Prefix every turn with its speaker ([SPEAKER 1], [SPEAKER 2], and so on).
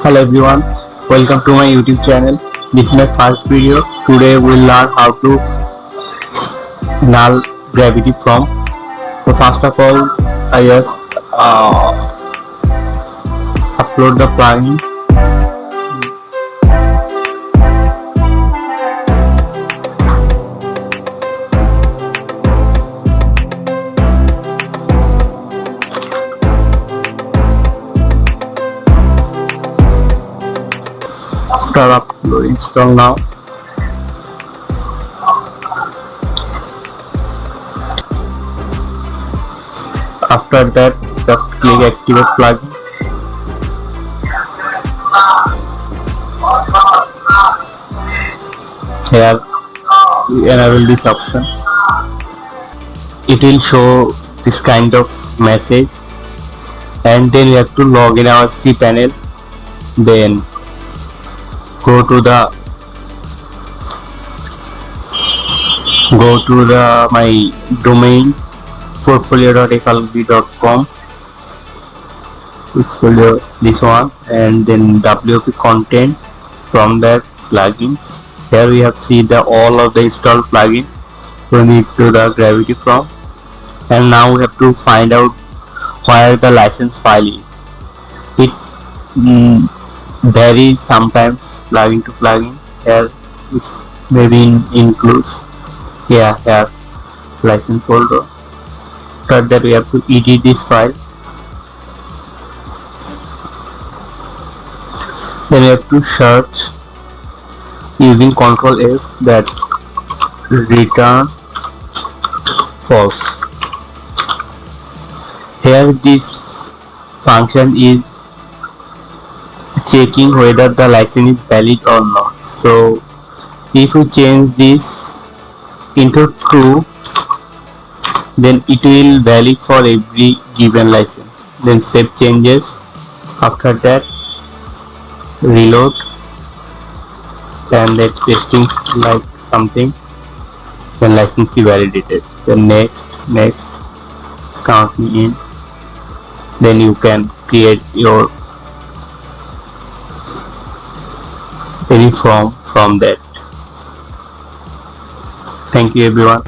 [SPEAKER 1] Hello everyone, welcome to my YouTube channel. This is my first video. Today we'll learn how to null gravity from. So first of all, I just upload the plugin. After upload, install now. After that, just click activate plugin. Here we enable this option. It will show this kind of message, and then we have to log in our cPanel. Then go to my domain portfolio.flb.com, portfolio this one, and then WP content. From that plugin, here we have see the all of the installed plugin we need to the gravity from. And now we have to find out where the license file is. It varies sometimes plugin to plugin. Here it's maybe includes here license folder. After that we have to edit this file. Then we have to search using Ctrl F, that return false. Here this function is checking whether the license is valid or not. So if you change this into true, then it will valid for every given license. Then save changes. After that reload, and let testing like something, then license is validated. Then next count me in. Then you can create your any form from that. Thank you everyone.